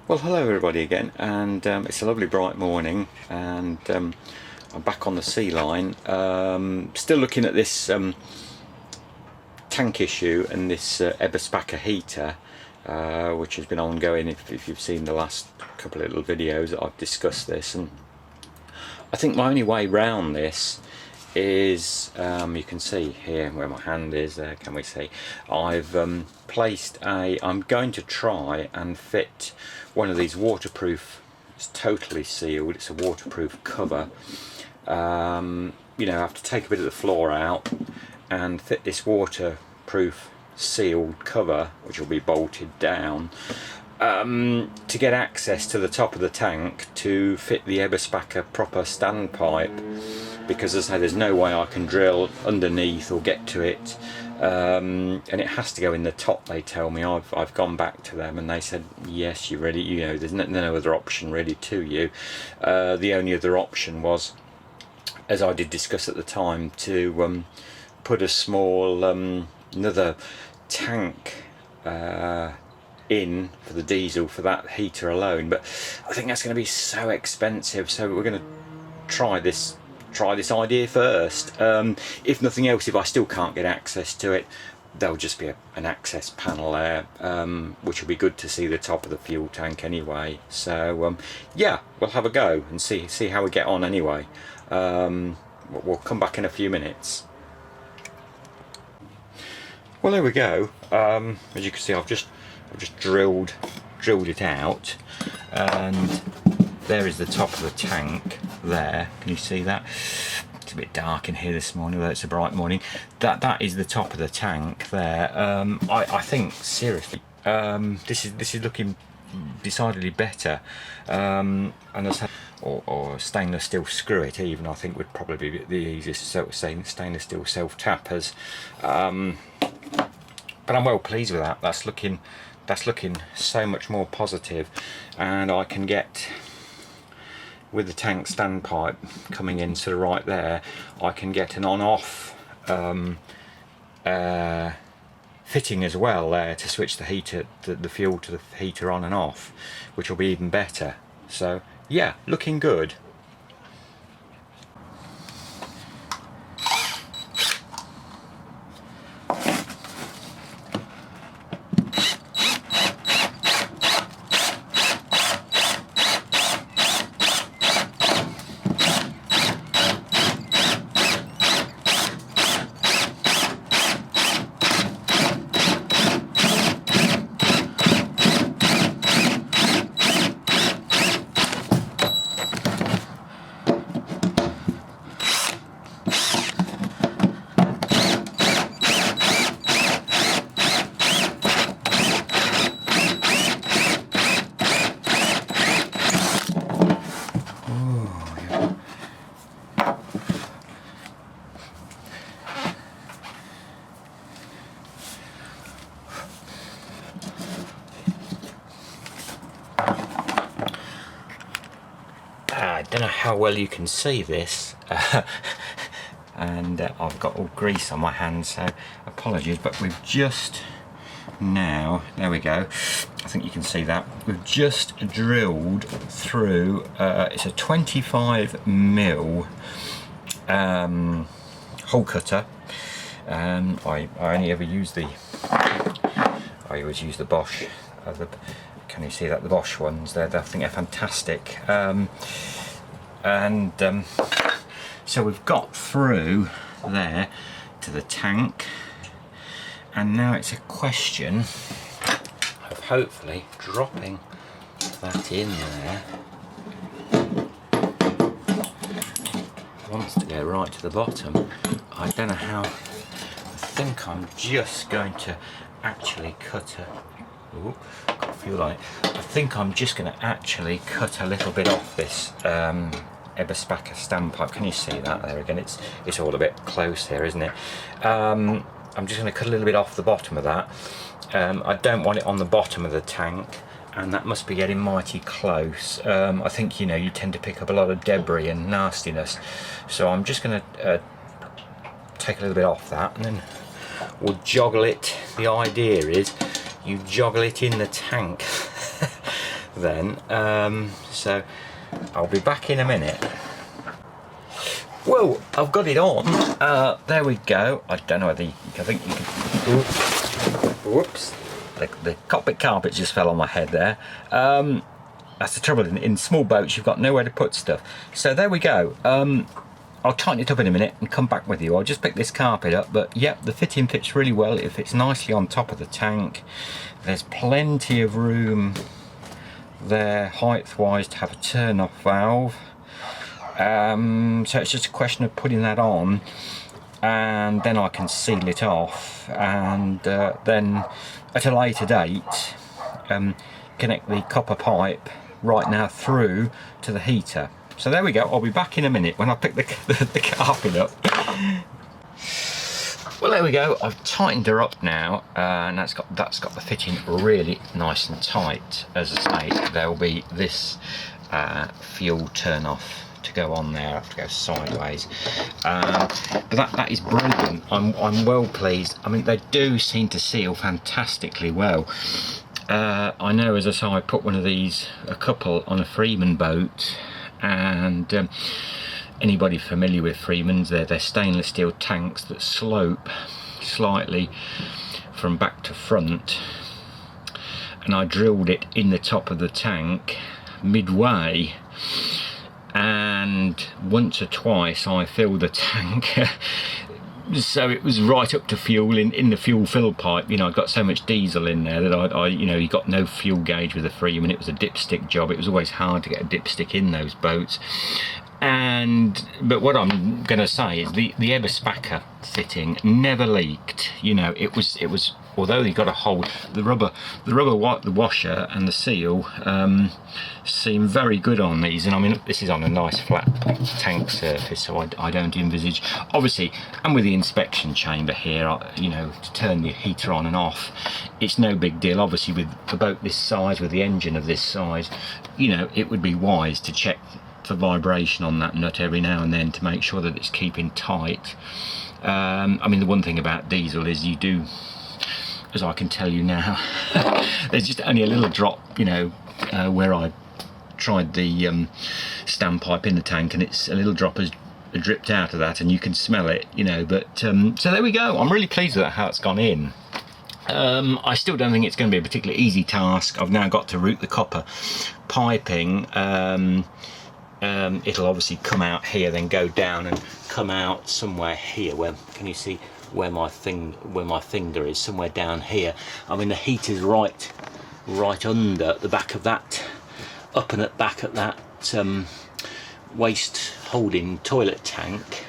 Well, hello everybody again, and it's a lovely bright morning, and I'm back on the Sealine, still looking at this tank issue and this Eberspacher heater, which has been ongoing. If you've seen the last couple of little videos that I've discussed this, and I think my only way round this is, you can see here where my hand is there, can we see, I've placed I'm going to try and fit one of these waterproof, it's totally sealed, it's a waterproof cover. You know, I have to take a bit of the floor out and fit this waterproof sealed cover, which will be bolted down, to get access to the top of the tank to fit the Eberspacher proper standpipe, because as I say, there's no way I can drill underneath or get to it, and it has to go in the top. They tell me. I've gone back to them and they said yes, you're ready, you know, there's no other option really to you. The only other option was, as I did discuss at the time, to put a small another tank in for the diesel for that heater alone, but I think that's going to be so expensive, so we're going to try this idea first. If nothing else, if I still can't get access to it, there'll just be an access panel there, which will be good to see the top of the fuel tank anyway. So yeah, we'll have a go and see how we get on anyway. We'll come back in a few minutes. Well, there we go. As you can see, I've just drilled it out, and there is the top of the tank there. Can you see that? It's a bit dark in here this morning, although it's a bright morning. That is the top of the tank there. I think seriously, this is looking decidedly better. And or stainless steel screw it even, I think would probably be the easiest. So stainless steel self tappers. But I'm well pleased with that. That's looking so much more positive, and I can get, with the tank standpipe coming in sort of right there, I can get an on-off fitting as well there to switch the heater, the fuel to the heater on and off, which will be even better. So yeah, looking good. I don't know how well you can see this, and I've got all grease on my hands, so apologies, but we've just now, there we go, I think you can see that, we've just drilled through, it's a 25mm hole cutter. I only ever use I always use the Bosch, can you see that, the Bosch ones, I think they're fantastic. So we've got through there to the tank, and now it's a question of hopefully dropping that in there. It wants to go right to the bottom. I don't know how. I think I'm just going to actually cut a, ooh, got a few light. I think I'm just going to actually cut a little bit off this Eberspacher standpipe. Can you see that there again? It's all a bit close here, isn't it? I'm just going to cut a little bit off the bottom of that. I don't want it on the bottom of the tank, and that must be getting mighty close. I think, you know, you tend to pick up a lot of debris and nastiness, so I'm just going to take a little bit off that, and then we'll joggle it. The idea is you joggle it in the tank. then. So I'll be back in a minute. Well, I've got it on. There we go. I don't know whether I think you can. Whoops! The cockpit carpet just fell on my head there. That's the trouble. In small boats, you've got nowhere to put stuff. So there we go. I'll tighten it up in a minute and come back with you. I'll just pick this carpet up, but yep, the fitting fits really well. It fits nicely on top of the tank. There's plenty of room there, height-wise, to have a turn-off valve. So it's just a question of putting that on, and then I can seal it off, and then at a later date connect the copper pipe right now through to the heater. So there we go. I'll be back in a minute when I pick the carpet up. Well, there we go. I've tightened her up now, and that's got the fitting really nice and tight. As I say, there will be this fuel turn off to go on there. I have to go sideways, but that is brilliant. I'm well pleased. I mean, they do seem to seal fantastically well. I know, as I say, I put one of these, a couple, on a Freeman boat, and anybody familiar with Freemans, they're stainless steel tanks that slope slightly from back to front, and I drilled it in the top of the tank midway, and once or twice I filled the tank so it was right up to fuel in the fuel fill pipe. You know, I got so much diesel in there that I you know, you got no fuel gauge with a Freeman. It was a dipstick job. It was always hard to get a dipstick in those boats. But what I'm going to say is the Eberspacher fitting never leaked. You know, it was although you got a hole, the washer and the seal seem very good on these. And I mean, this is on a nice flat tank surface, so I don't envisage, obviously, and with the inspection chamber here, you know, to turn the heater on and off, it's no big deal. Obviously, with a boat this size, with the engine of this size, you know, it would be wise to check for vibration on that nut every now and then to make sure that it's keeping tight. I mean, the one thing about diesel is you do, as I can tell you now, there's just only a little drop, you know, where I tried the standpipe in the tank, and it's a little drop has dripped out of that, and you can smell it, you know. But so there we go. I'm really pleased with how it's gone in. I still don't think it's going to be a particularly easy task. I've now got to route the copper piping. It'll obviously come out here, then go down and come out somewhere here. Where can you see where my finger is? Somewhere down here. I mean, the heater's right under the back of that, up and at back at that waste holding toilet tank.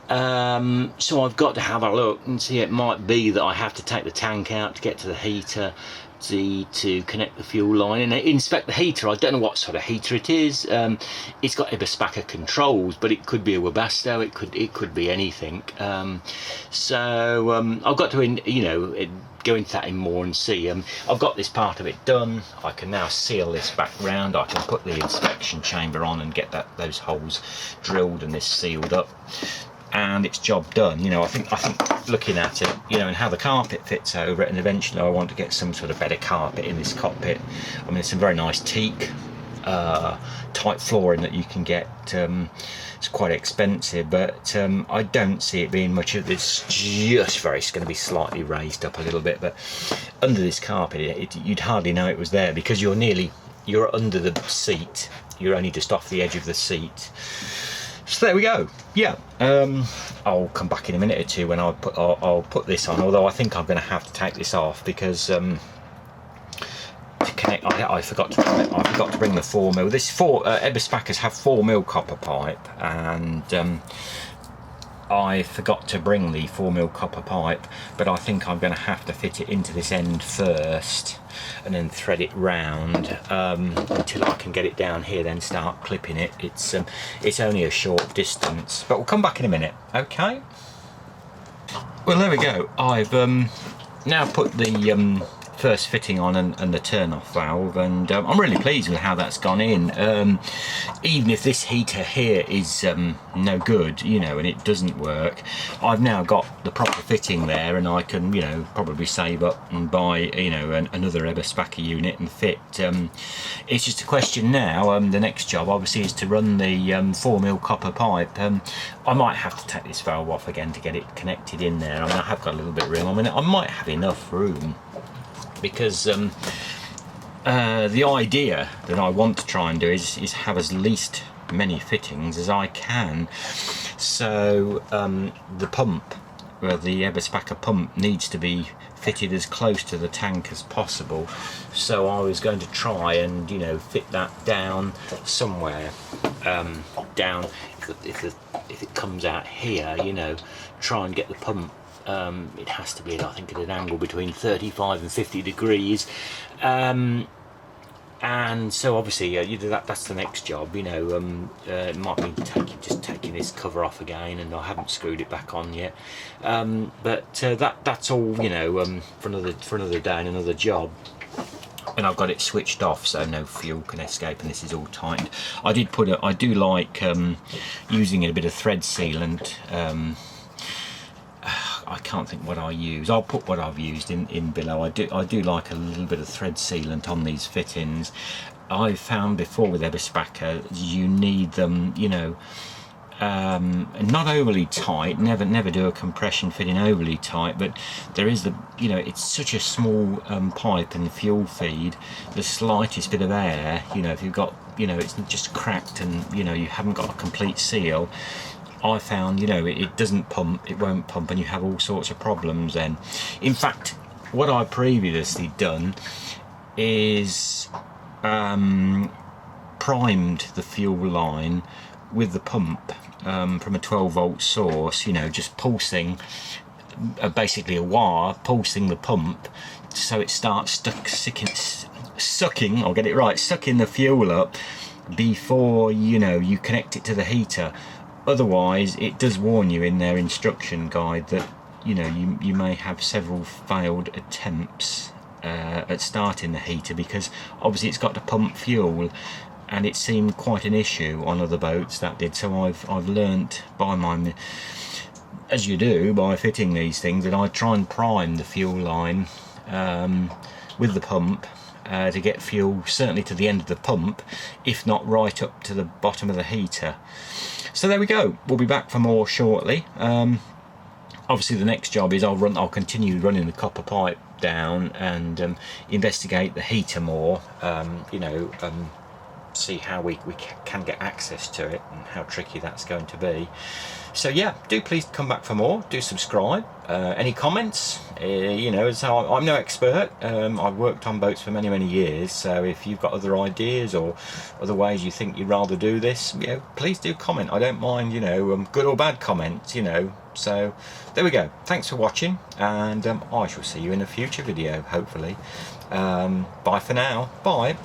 So I've got to have a look and see. It might be that I have to take the tank out to get to the heater, to connect the fuel line and inspect the heater. I don't know what sort of heater it is. It's got Eberspacher controls, but it could be a Webasto, it could be anything. So I've got to, you know, go into that in more and see. I've got this part of it done. I can now seal this back round. I can put the inspection chamber on and get those holes drilled and this sealed up, and it's job done. You know, I think looking at it, you know, and how the carpet fits over it, and eventually I want to get some sort of better carpet in this cockpit. I mean, it's some very nice teak type flooring that you can get. It's quite expensive, but I don't see it being much of this. It's going to be slightly raised up a little bit, but under this carpet, you'd hardly know it was there, because you're under the seat. You're only just off the edge of the seat. So there we go. Yeah, I'll come back in a minute or two when I'll put this on. Although I think I'm going to have to take this off, because to connect, I forgot to bring the 4mm. Eberspachers have 4mm copper pipe, and I forgot to bring the 4mm copper pipe. But I think I'm going to have to fit it into this end first, and then thread it round until I can get it down here, then start clipping it. It's only a short distance, but we'll come back in a minute. Okay, well, there we go. I've now put the first fitting on and the turn-off valve, and I'm really pleased with how that's gone in. Even if this heater here is no good, you know, and it doesn't work, I've now got the proper fitting there, and I can, you know, probably save up and buy, you know, another Eberspacher unit and fit. It's just a question now, the next job obviously is to run the 4mm copper pipe. I might have to take this valve off again to get it connected in there. I mean, I have got a little bit of room. I mean, I might have enough room, because the idea that I want to try and do is have as least many fittings as I can. So the pump, the Eberspacher pump, needs to be fitted as close to the tank as possible. So I was going to try and, you know, fit that down somewhere, down, if it comes out here, you know, try and get the pump, it has to be, I think, at an angle between 35 and 50 degrees, and so obviously that's the next job, you know. It might mean just taking this cover off again, and I haven't screwed it back on yet, but that's all, you know, for another day and another job. And I've got it switched off so no fuel can escape, and this is all tightened. I do like using a bit of thread sealant. I can't think what I use. I'll put what I've used in below. I do like a little bit of thread sealant on these fittings. I've found before with Eberspacher, you need them, you know, not overly tight. Never do a compression fitting overly tight, but there is the, you know, it's such a small pipe and fuel feed. The slightest bit of air, you know, if you've got, you know, it's just cracked and, you know, you haven't got a complete seal, I found, you know, it doesn't pump, it won't pump, and you have all sorts of problems then. In fact, what I've previously done is primed the fuel line with the pump from a 12-volt source, you know, just pulsing, basically a wire pulsing the pump, so it starts sucking, I'll get it right, sucking the fuel up before, you know, you connect it to the heater. Otherwise, it does warn you in their instruction guide that, you know, you may have several failed attempts at starting the heater, because obviously it's got to pump fuel, and it seemed quite an issue on other boats that did. So I've learnt by as you do by fitting these things, that I try and prime the fuel line with the pump to get fuel certainly to the end of the pump, if not right up to the bottom of the heater. So there we go. We'll be back for more shortly. Obviously the next job is I'll continue running the copper pipe down and investigate the heater more, you know, see how we can get access to it and how tricky that's going to be. So yeah, do please come back for more, do subscribe. Any comments, you know, so I'm no expert. I've worked on boats for many years, so if you've got other ideas or other ways you think you'd rather do this, you know, please do comment. I don't mind, you know, good or bad comments, you know. So there we go. Thanks for watching, and I shall see you in a future video, hopefully. Bye for now. Bye.